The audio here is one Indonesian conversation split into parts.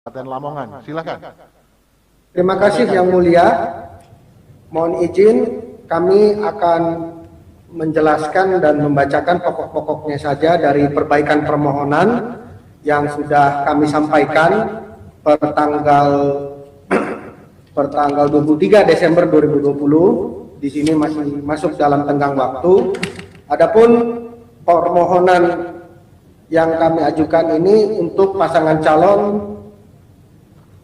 Kabupaten Lamongan. Silakan. Terima kasih Yang Mulia. Mohon izin kami akan menjelaskan dan membacakan pokok-pokoknya saja dari perbaikan permohonan yang sudah kami sampaikan per tanggal 23 Desember 2020. Di sini masih masuk dalam tenggang waktu. Adapun permohonan yang kami ajukan ini untuk pasangan calon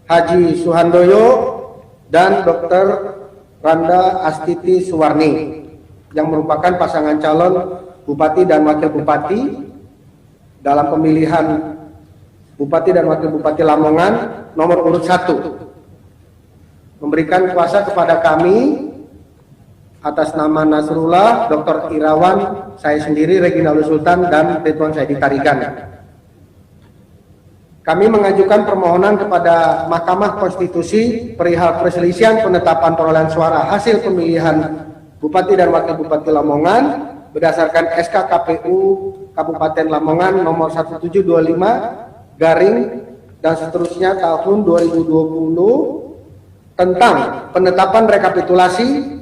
Haji Suhandoyo dan Dr. Randa Astiti Suwarni yang merupakan pasangan calon Bupati dan Wakil Bupati dalam pemilihan Bupati dan Wakil Bupati Lamongan nomor urut 1. Memberikan kuasa kepada kami atas nama Nasrullah, Dr. Irawan, saya sendiri Reginald Sultan dan Ridwan Saidi Tarigan. Kami mengajukan permohonan kepada Mahkamah Konstitusi perihal perselisihan penetapan perolehan suara hasil pemilihan Bupati dan Wakil Bupati Lamongan berdasarkan SK KPU Kabupaten Lamongan nomor 1725 garing dan seterusnya tahun 2020 tentang penetapan rekapitulasi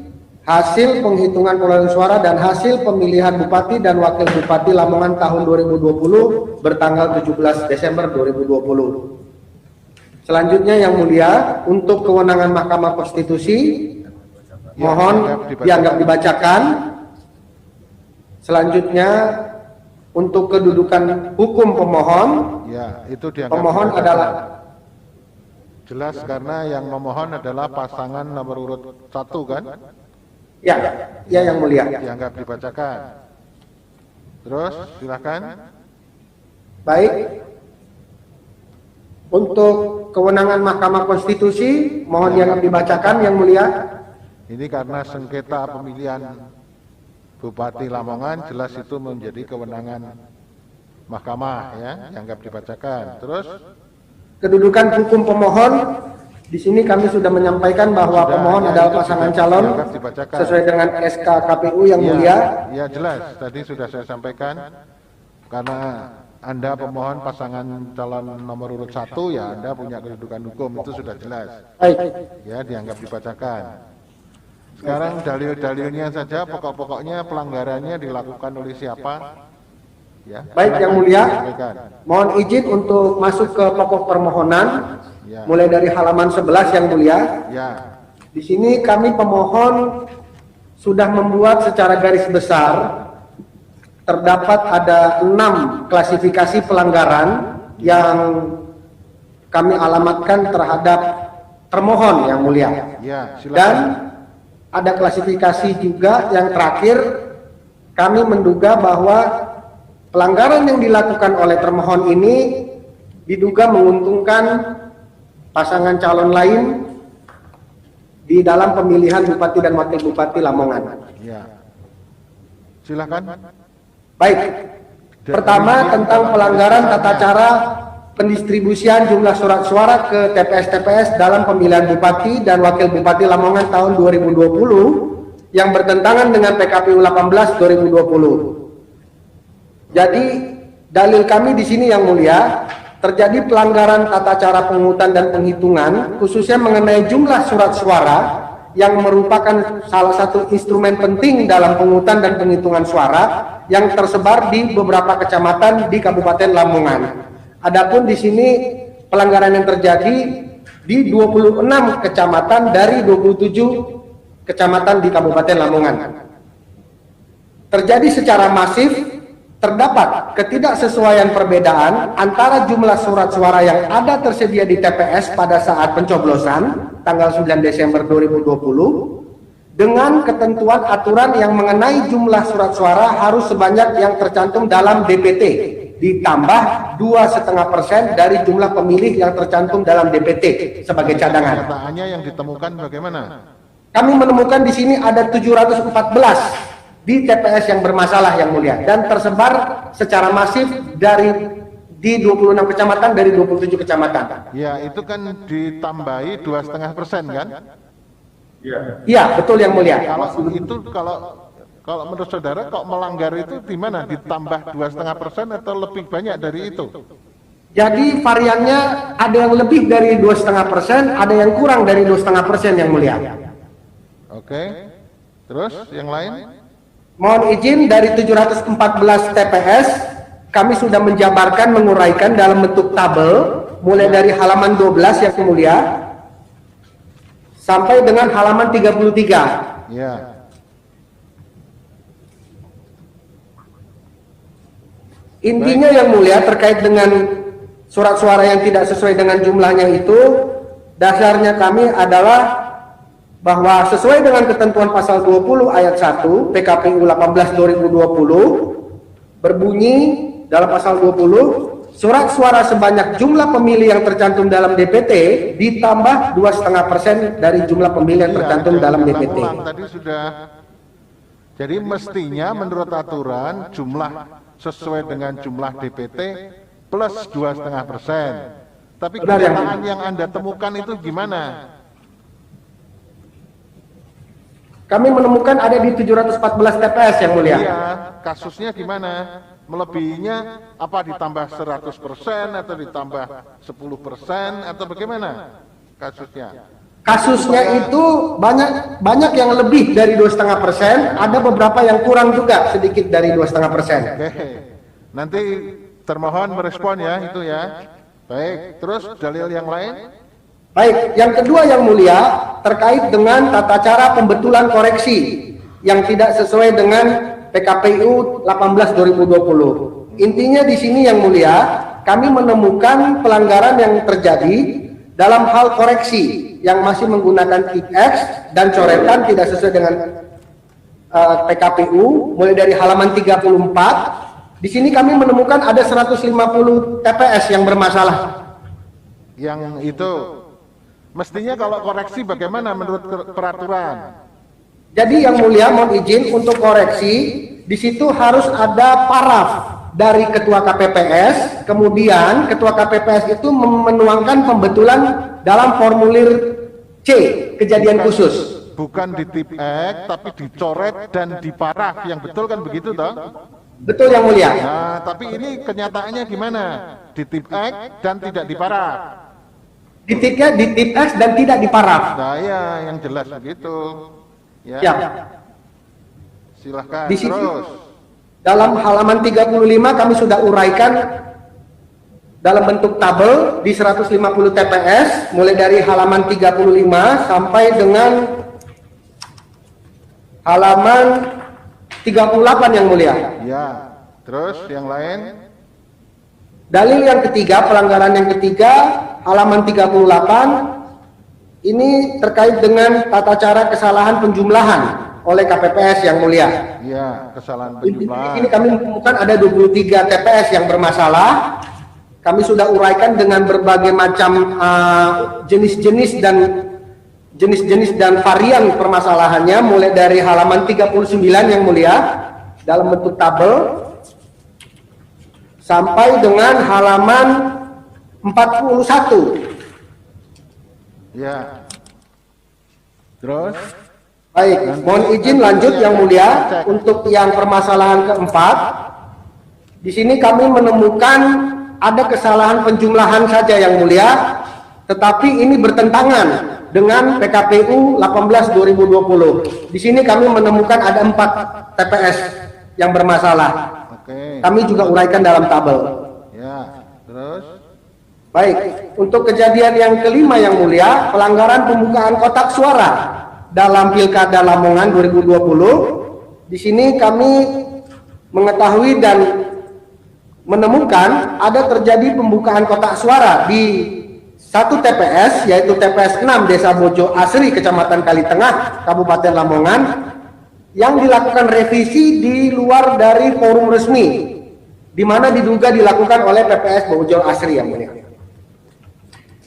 hasil penghitungan perolehan suara dan hasil pemilihan Bupati dan Wakil Bupati Lamongan tahun 2020 bertanggal 17 Desember 2020. Selanjutnya Yang Mulia, untuk kewenangan Mahkamah Konstitusi mohon dianggap dibacakan. Selanjutnya untuk kedudukan hukum pemohon, Ya, itu dianggap pemohon dibacakan. adalah Jelas karena yang memohon adalah pasangan nomor urut 1 kan? ya Yang Mulia. Dianggap dibacakan. Terus silakan. Baik. Untuk kewenangan Mahkamah Konstitusi mohon dianggap dibacakan Yang Mulia. Ini karena sengketa pemilihan Bupati Lamongan, jelas itu menjadi kewenangan Mahkamah ya, dianggap dibacakan. Terus Kedudukan hukum pemohon, di sini kami sudah menyampaikan bahwa pemohon adalah pasangan calon sesuai dengan SK KPU Yang Mulia. Ya jelas, tadi sudah saya sampaikan karena Anda pemohon pasangan calon nomor urut 1 ya Anda punya kedudukan hukum, itu sudah jelas. Baik. Ya, dianggap dibacakan. Sekarang dalil-dalilnya saja, pokok-pokoknya pelanggarannya dilakukan oleh siapa? Ya. Baik Yang Mulia, Sampaikan. mohon izin untuk masuk ke pokok permohonan, Ya. mulai dari halaman 11 Yang Mulia. Ya. Di sini kami pemohon sudah membuat secara garis besar terdapat ada 6 klasifikasi pelanggaran yang kami alamatkan terhadap termohon Yang Mulia. Ya, silakan. Dan ada klasifikasi juga yang terakhir, kami menduga bahwa pelanggaran yang dilakukan oleh termohon ini diduga menguntungkan pasangan calon lain di dalam pemilihan Bupati dan Wakil Bupati Lamongan. Ya. Silakan. Baik, pertama tentang pelanggaran tata cara pendistribusian jumlah surat suara ke TPS-TPS dalam pemilihan Bupati dan Wakil Bupati Lamongan tahun 2020 yang bertentangan dengan PKPU 18 2020. Jadi dalil kami di sini Yang Mulia, terjadi pelanggaran tata cara pemungutan dan penghitungan khususnya mengenai jumlah surat suara yang merupakan salah satu instrumen penting dalam pemungutan dan penghitungan suara yang tersebar di beberapa kecamatan di Kabupaten Lamongan. Adapun di sini pelanggaran yang terjadi di 26 kecamatan dari 27 kecamatan di Kabupaten Lamongan. Terjadi secara masif. Terdapat ketidaksesuaian perbedaan antara jumlah surat suara yang ada tersedia di TPS pada saat pencoblosan tanggal 9 Desember 2020 dengan ketentuan aturan yang mengenai jumlah surat suara harus sebanyak yang tercantum dalam DPT ditambah 2,5% dari jumlah pemilih yang tercantum dalam DPT sebagai cadangan. Kenyataannya yang ditemukan bagaimana? Kami menemukan di sini ada 714 di TPS yang bermasalah Yang Mulia dan tersebar secara masif di 26 kecamatan dari 27 kecamatan. Ya, itu kan ditambahi 2,5% kan? Iya, betul Yang Mulia. Kalau itu kalau menurut saudara kok melanggar itu di mana? Ditambah 2,5% atau lebih banyak dari itu? Jadi variannya ada yang lebih dari 2,5%, ada yang kurang dari 2,5% yang mulia. Oke. Terus yang lain? Mohon izin, dari 714 TPS kami sudah menjabarkan, menguraikan dalam bentuk tabel mulai dari halaman 12 yang mulia sampai dengan halaman 33. Ya. Intinya yang mulia terkait dengan surat suara yang tidak sesuai dengan jumlahnya itu, dasarnya kami adalah bahwa sesuai dengan ketentuan pasal 20 ayat 1 PKPU 18/2020 berbunyi dalam pasal 20, surat suara sebanyak jumlah pemilih yang tercantum dalam DPT ditambah 2,5% dari jumlah pemilih yang tercantum dalam DPT. Tadi sudah. Jadi mestinya menurut aturan jumlah sesuai dengan jumlah DPT plus 2,5%. Tapi kenyataan yang Anda temukan itu gimana? Kami menemukan ada di 714 TPS yang mulia. Iya, kasusnya gimana? Melebihinya apa ditambah 100% atau ditambah 10% atau bagaimana kasusnya? Kasusnya itu banyak yang lebih dari 2,5%, ada beberapa yang kurang juga sedikit dari 2,5%. Oke. Nanti termohon merespon ya itu ya. Baik, terus dalil yang lain? Baik, yang kedua yang mulia terkait dengan tata cara pembetulan koreksi yang tidak sesuai dengan PKPU 18/2020. Intinya di sini yang mulia, kami menemukan pelanggaran yang terjadi dalam hal koreksi yang masih menggunakan tip X dan coretan tidak sesuai dengan PKPU mulai dari halaman 34. Di sini kami menemukan ada 150 TPS yang bermasalah. Yang itu mestinya kalau koreksi bagaimana menurut peraturan? Jadi yang mulia mohon izin untuk koreksi di situ harus ada paraf dari ketua KPPS, kemudian ketua KPPS itu menuangkan pembetulan dalam formulir C kejadian khusus. Bukan di tip X tapi dicoret dan diparaf, yang betul kan begitu toh? Betul yang mulia. Nah, tapi ini kenyataannya gimana? Di tip X dan tidak diparaf. Di tip X dan tidak diparaf. Nah, ya yang jelas begitu. Ya. Siap. Silahkan Di sini, terus. dalam halaman 35 kami sudah uraikan dalam bentuk tabel di 150 TPS mulai dari halaman 35 sampai dengan halaman 38 yang mulia. Ya. Terus yang lain? Dalil yang ketiga, pelanggaran yang ketiga, halaman 38 ini terkait dengan tata cara kesalahan penjumlahan oleh KPPS yang mulia. Ya, kesalahan Di penjumlahan. sini kami menemukan ada 23 TPS yang bermasalah. Kami sudah uraikan dengan berbagai macam jenis-jenis dan varian permasalahannya mulai dari halaman 39 yang mulia dalam bentuk tabel sampai dengan halaman 41. Ya. Terus? Baik, mohon izin lanjut yang mulia untuk yang permasalahan keempat. Di sini kami menemukan ada kesalahan penjumlahan saja yang mulia, tetapi ini bertentangan dengan PKPU 18/2020. Di sini kami menemukan ada 4 TPS yang bermasalah. Oke. Kami juga uraikan dalam tabel. Ya, terus? Baik, untuk kejadian yang kelima yang mulia, pelanggaran pembukaan kotak suara dalam Pilkada Lamongan 2020. Di sini kami mengetahui dan menemukan ada terjadi pembukaan kotak suara di satu TPS, yaitu TPS 6 Desa Bojo Asri, Kecamatan Kalitengah, Kabupaten Lamongan, yang dilakukan revisi di luar dari forum resmi, di mana diduga dilakukan oleh PPS Bojo Asri yang mulia.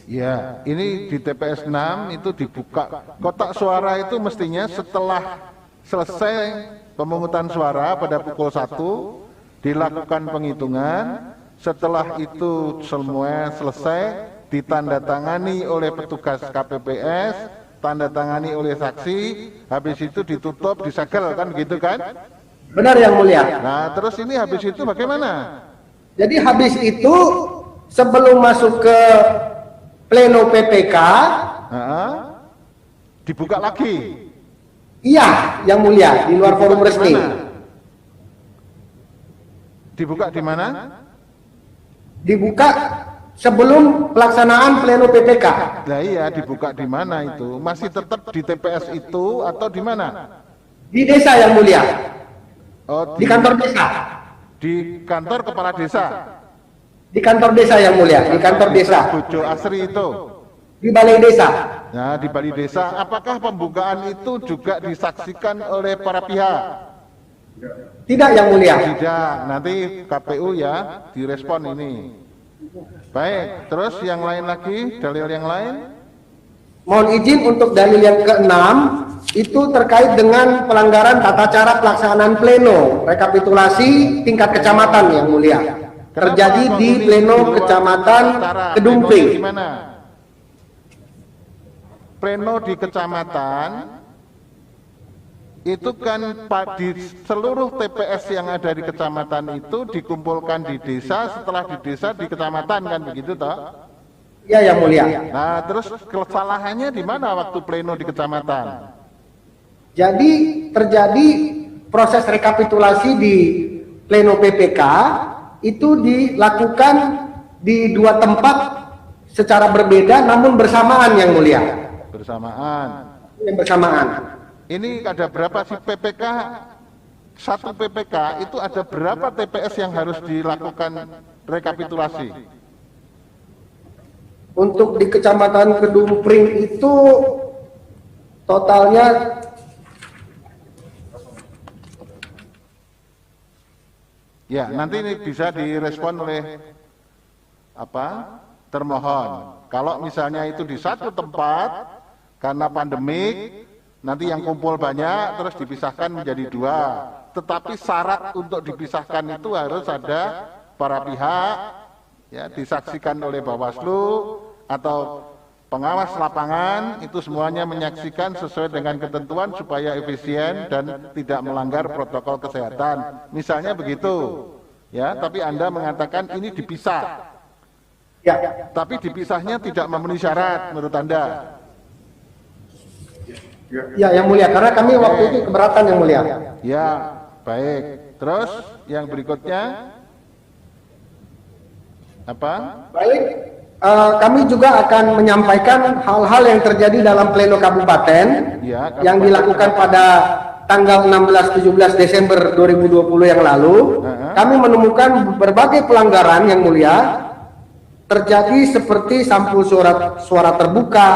Ya, ini di TPS 6 itu dibuka. Kotak suara itu mestinya setelah selesai pemungutan suara pada pukul 1 dilakukan penghitungan. Setelah itu semua selesai, ditandatangani oleh petugas KPPS, tanda tangani oleh saksi, habis itu ditutup, disegel, kan gitu kan? Benar yang mulia. Nah, terus ini habis itu bagaimana? Jadi habis itu sebelum masuk ke pleno PPK, dibuka lagi. iya, Yang Mulia, di luar Dibuka forum di resmi. mana? Dibuka di mana? Dibuka sebelum pelaksanaan pleno PPK. Nah iya, dibuka di mana itu? Masih tetap di TPS itu atau di mana? Di desa Yang Mulia, Oh, di kantor desa. di kantor kepala desa. Di kantor desa Yang Mulia, di kantor desa. Bojo Asri itu. Di balai desa. Nah, di balai desa, apakah pembukaan itu juga disaksikan oleh para pihak? Tidak Yang Mulia. Tidak, nanti KPU ya direspon ini. Baik, terus yang lain lagi, dalil yang lain? Mohon izin untuk dalil yang keenam, itu terkait dengan pelanggaran tata cara pelaksanaan pleno rekapitulasi tingkat kecamatan Yang Mulia. Terjadi Kenapa di kok ini pleno di luar kecamatan acara? Kedungpring. Plenonya di mana? Pleno di kecamatan itu kan di seluruh TPS yang ada di kecamatan itu dikumpulkan di desa, setelah di desa di kecamatan, kan begitu toh? Ya Yang Mulia. Nah, terus kesalahannya di mana waktu pleno di kecamatan? Jadi terjadi proses rekapitulasi di pleno PPK itu dilakukan di dua tempat secara berbeda namun bersamaan Yang Mulia. Bersamaan. Yang bersamaan. Ini ada berapa sih PPK? Satu PPK itu ada berapa TPS yang harus dilakukan rekapitulasi? Untuk di Kecamatan Kedungpring itu totalnya Ya, nanti ini bisa direspon oleh termohon. Kalau misalnya itu di satu tempat karena pandemik, nanti yang kumpul banyak terus dipisahkan menjadi dua. Tetapi syarat untuk dipisahkan itu harus ada para pihak, ya, disaksikan oleh Bawaslu atau pengawas lapangan, itu semuanya menyaksikan sesuai dengan ketentuan supaya efisien dan tidak melanggar protokol kesehatan. Misalnya begitu, ya. Tapi Anda mengatakan ini dipisah, ya. tapi dipisahnya tidak memenuhi syarat menurut Anda. Ya Yang Mulia, karena kami waktu itu keberatan Yang Mulia. Ya, baik. Terus yang berikutnya apa? Baik. Kami juga akan menyampaikan hal-hal yang terjadi dalam pleno kabupaten Ya, yang dilakukan pada tanggal 16-17 Desember 2020 yang lalu. Kami menemukan berbagai pelanggaran Yang Mulia terjadi seperti sampul suara terbuka,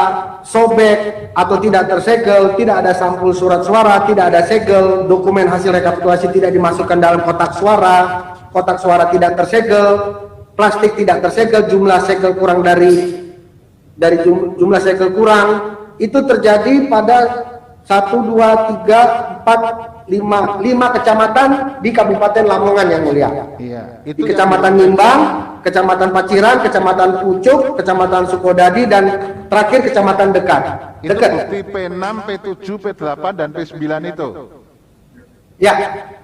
sobek atau tidak tersegel, tidak ada sampul surat suara, tidak ada segel, dokumen hasil rekapitulasi tidak dimasukkan dalam kotak suara tidak tersegel, plastik tidak tersegel, jumlah segel kurang dari jumlah segel kurang. Itu terjadi pada 1, 2, 3, 4, 5 kecamatan di Kabupaten Lamongan Yang Mulia. Iya, Di Kecamatan Nimbang, Kecamatan Paciran, Kecamatan Pucuk, Kecamatan Sukodadi, dan terakhir Kecamatan Dekat. itu bukti P6, P7, P8 dan P9 itu. Ya,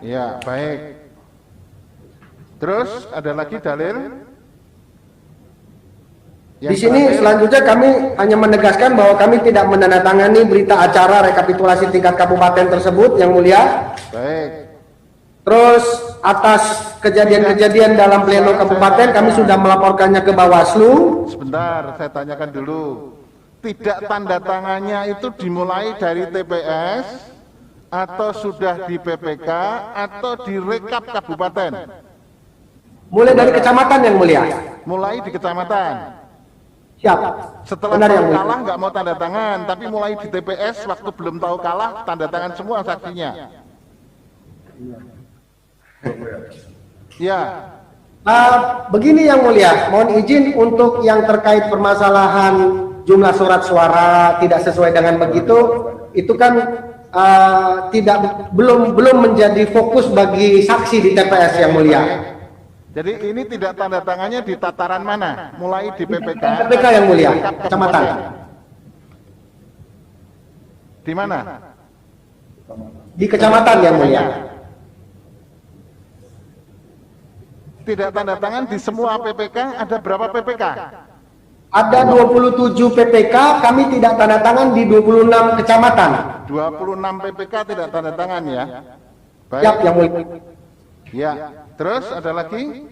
Ya, baik. Terus ada lagi dalil? di sini selanjutnya kami hanya menegaskan bahwa kami tidak menandatangani berita acara rekapitulasi tingkat kabupaten tersebut Yang Mulia. Baik. Terus atas kejadian-kejadian dalam pleno kabupaten kami sudah melaporkannya ke Bawaslu. Sebentar, saya tanyakan dulu. Tidak tanda tangannya itu dimulai dari TPS atau sudah di PPK atau di rekap kabupaten? Mulai dari kecamatan Yang Mulia. Mulai di kecamatan. Siap. Setelah Benar, Yang tahu Mulia. kalah nggak mau tanda tangan, tapi mulai di TPS waktu belum tahu kalah tanda tangan semua saksinya. Ya, Begini Yang Mulia, mohon izin untuk yang terkait permasalahan jumlah surat suara tidak sesuai dengan begitu, itu kan belum menjadi fokus bagi saksi di TPS Yang Mulia. jadi ini tidak tanda tangannya di tataran mana? Mulai di PPK. PPK Yang Mulia, kecamatan. Di mana? Di kecamatan Yang Mulia. tidak tanda tangan di semua PPK, ada berapa PPK? Ada 27 PPK, kami tidak tanda tangan di 26 kecamatan. 26 PPK tidak tanda tangan ya? Baik. Siap, Yang Mulia. Ya, terus ada lagi?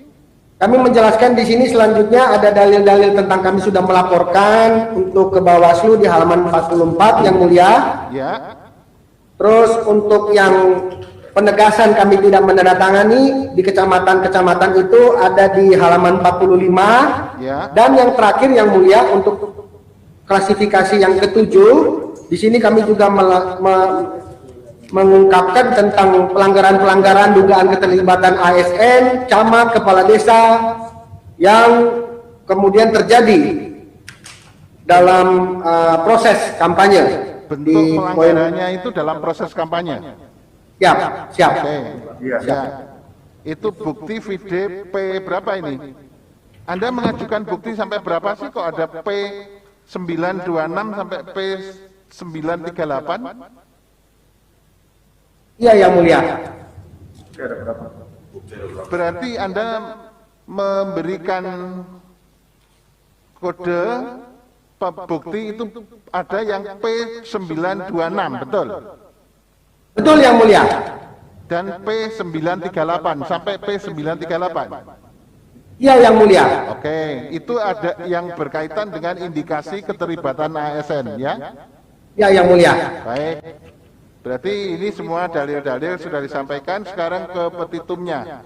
Kami menjelaskan di sini selanjutnya ada dalil-dalil tentang kami sudah melaporkan untuk ke Bawaslu di halaman 44, Yang Mulia. Ya. Terus untuk yang penegasan kami tidak menandatangani di kecamatan-kecamatan itu ada di halaman 45. Ya. Dan yang terakhir Yang Mulia untuk klasifikasi yang ketujuh, di sini kami juga mengungkapkan tentang pelanggaran-pelanggaran dugaan keterlibatan ASN, camat, kepala desa yang kemudian terjadi dalam proses kampanye. Bentuk pelanggarannya itu dalam proses kampanye. Siap, siap. Oke. Ya. Itu bukti VD P berapa ini? Anda mengajukan bukti sampai berapa sih kok ada P926 sampai P938? Iya, Yang Mulia. Berarti Anda memberikan kode bukti itu ada yang P926, betul? Betul, Yang Mulia. Dan P938 sampai P938. Iya, Yang Mulia. Oke, itu ada yang berkaitan dengan indikasi keterlibatan ASN ya? Ya, Yang Mulia. Baik. Berarti ini semua dalil-dalil sudah disampaikan, sekarang ke petitumnya.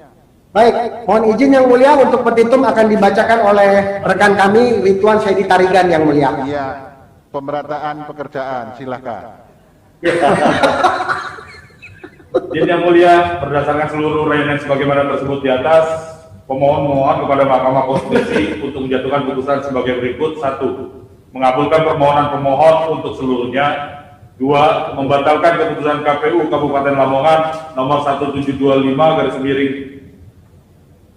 Baik, mohon izin Yang Mulia untuk petitum akan dibacakan oleh rekan kami Ridwan Syedi Tarigan, Yang Mulia. Iya, pemerataan pekerjaan, silakan. Izin Yang Mulia, berdasarkan seluruh rayuan sebagaimana tersebut di atas, pemohon memohon kepada Mahkamah Konstitusi untuk menjatuhkan putusan sebagai berikut. 1. Mengabulkan permohonan pemohon untuk seluruhnya. 2. Membatalkan keputusan KPU Kabupaten Lamongan nomor 1725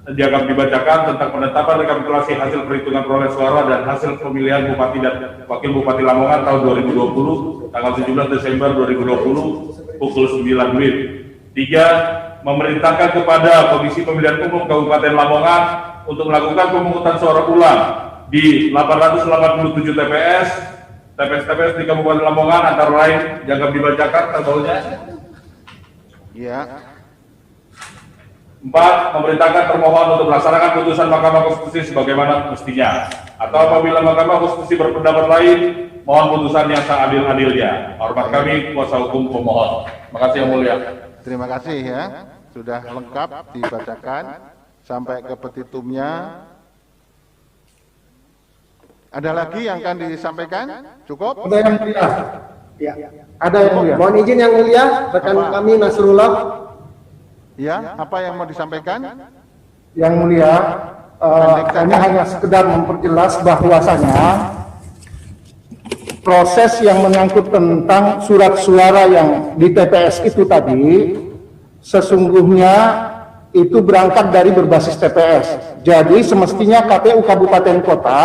dianggap dibacakan tentang penetapan rekapitulasi hasil perhitungan perolehan suara dan hasil pemilihan Bupati dan Wakil Bupati Lamongan tahun 2020 tanggal 17 Desember 2020 pukul 9 WIB. 3. Memerintahkan kepada Komisi Pemilihan Umum Kabupaten Lamongan untuk melakukan pemungutan suara ulang di 887 TPS di Kabupaten Lamongan antara lain dianggap dibacakan tabelnya. Ya. 4. Memerintahkan termohon untuk melaksanakan putusan Mahkamah Konstitusi sebagaimana mestinya, atau apabila Mahkamah Konstitusi berpendapat lain, mohon putusan yang seadil-adilnya. Hormat kami, kuasa hukum pemohon. Terima kasih Yang Mulia. Terima kasih ya, sudah lengkap dibacakan sampai ke petitumnya. Ada lagi yang akan disampaikan? Cukup? Ada Yang Mulia. Ya. Ada Yang Mulia. Mohon izin Yang Mulia, rekan kami Nasrullah. Ya, apa yang mau disampaikan? Yang Mulia, kami hanya sekedar memperjelas bahwasanya proses yang menyangkut tentang surat suara yang di TPS itu tadi sesungguhnya itu berangkat dari berbasis TPS. Jadi semestinya KPU Kabupaten Kota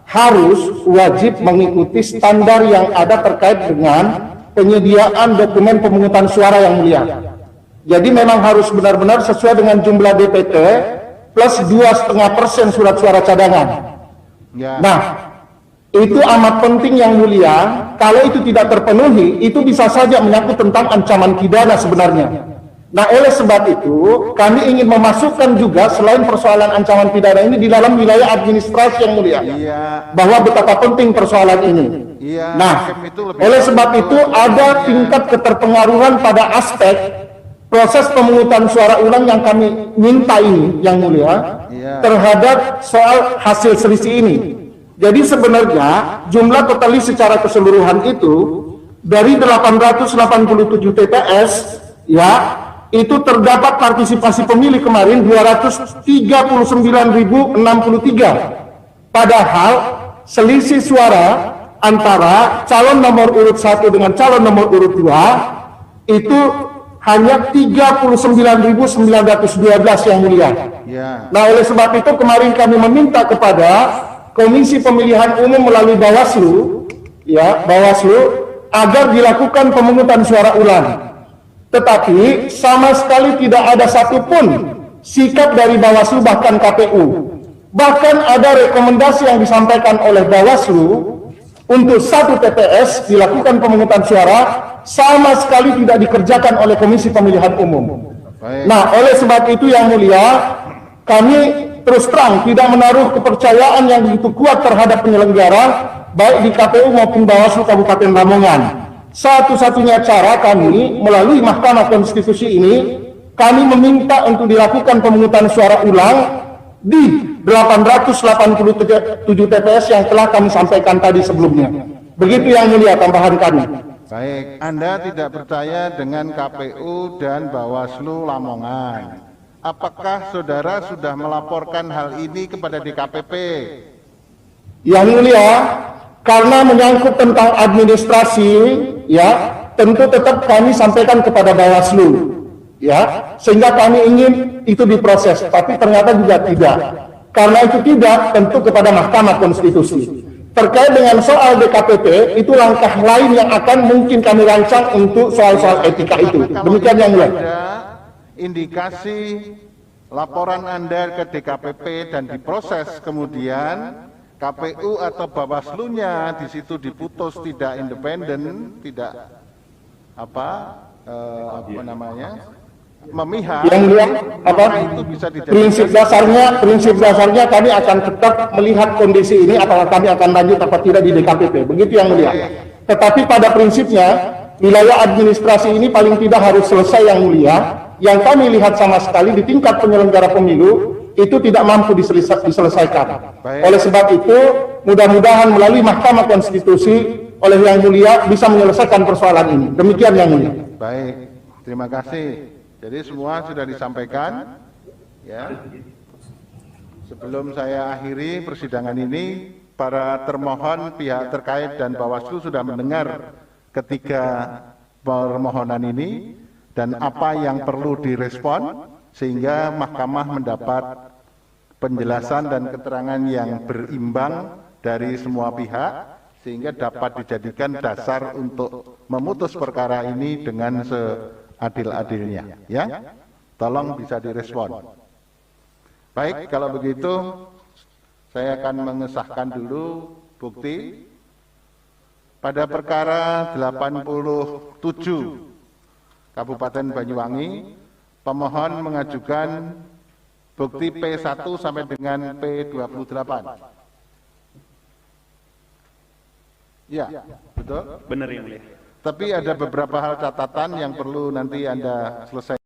harus wajib mengikuti standar yang ada terkait dengan penyediaan dokumen pemungutan suara, Yang Mulia. Jadi memang harus benar-benar sesuai dengan jumlah DPT plus 2,5% surat suara cadangan. Ya. Nah, itu amat penting Yang Mulia. Kalau itu tidak terpenuhi, itu bisa saja menyangkut tentang ancaman pidana sebenarnya. Nah, oleh sebab itu, kami ingin memasukkan juga selain persoalan ancaman pidana ini di dalam wilayah administrasi, Yang Mulia. Iya. Bahwa betapa penting persoalan ini. Iya. Nah, Itu lebih oleh sebab itu ada tingkat keterpengaruhan pada aspek proses pemungutan suara ulang yang kami minta ini, Yang Mulia, terhadap soal hasil selisih ini. Jadi sebenarnya jumlah totalis secara keseluruhan itu dari 887 TPS, ya, itu terdapat partisipasi pemilih kemarin 239.063. Padahal selisih suara antara calon nomor urut 1 dengan calon nomor urut 2 itu hanya 39.912, Yang Mulia. Ya. Nah, oleh sebab itu kemarin kami meminta kepada Komisi Pemilihan Umum melalui Bawaslu, ya, Bawaslu agar dilakukan pemungutan suara ulang. Tetapi sama sekali tidak ada satupun sikap dari Bawaslu bahkan KPU. Bahkan ada rekomendasi yang disampaikan oleh Bawaslu untuk satu TPS dilakukan pemungutan suara sama sekali tidak dikerjakan oleh Komisi Pemilihan Umum. Nah, oleh sebab itu yang mulia, kami terus terang tidak menaruh kepercayaan yang begitu kuat terhadap penyelenggara baik di KPU maupun Bawaslu Kabupaten Lamongan. Satu-satunya cara kami melalui Mahkamah Konstitusi ini, kami meminta untuk dilakukan pemungutan suara ulang di 887 TPS yang telah kami sampaikan tadi sebelumnya. Begitu yang mulia tambahan kami. Baik, Anda tidak percaya dengan KPU dan Bawaslu Lamongan. Apakah saudara sudah melaporkan hal ini kepada DKPP? Yang mulia, karena menyangkut tentang administrasi, ya, tentu tetap kami sampaikan kepada Bawaslu. Ya, sehingga kami ingin itu diproses, tapi ternyata juga tidak. Karena itu tidak, tentu kepada Mahkamah Konstitusi. Terkait dengan soal DKPP, itu langkah lain yang akan mungkin kami rancang untuk soal-soal etika itu. Demikian yang mulia. Ada indikasi laporan Anda ke DKPP dan diproses kemudian KPU atau Bawaslu-nya di situ diputus tidak independen, tidak apa namanya? Memihak, yang mulia, itu bisa prinsip dasarnya kami akan tetap melihat kondisi ini apakah kami akan lanjut apa tidak di DKPP, begitu yang mulia. Tetapi pada prinsipnya wilayah administrasi ini paling tidak harus selesai yang mulia. Yang kami lihat sama sekali di tingkat penyelenggara pemilu itu tidak mampu diselesaikan. Oleh sebab itu mudah-mudahan melalui Mahkamah Konstitusi oleh yang mulia bisa menyelesaikan persoalan ini. Demikian yang mulia. Baik, terima kasih. Jadi semua sudah disampaikan, ya. Sebelum saya akhiri persidangan ini, para termohon, pihak terkait dan Bawaslu sudah mendengar ketiga permohonan ini dan apa yang perlu direspon sehingga Mahkamah mendapat penjelasan dan keterangan yang berimbang dari semua pihak sehingga dapat dijadikan dasar untuk memutus perkara ini dengan adil-adilnya, ya. Tolong bisa direspon. Baik, kalau begitu saya akan mengesahkan dulu bukti pada perkara 87 Kabupaten Banyuwangi. Pemohon mengajukan bukti P1 sampai dengan P28. Ya, betul? Benar yang mulia. Tapi ada beberapa hal catatan yang perlu nanti Anda selesaikan.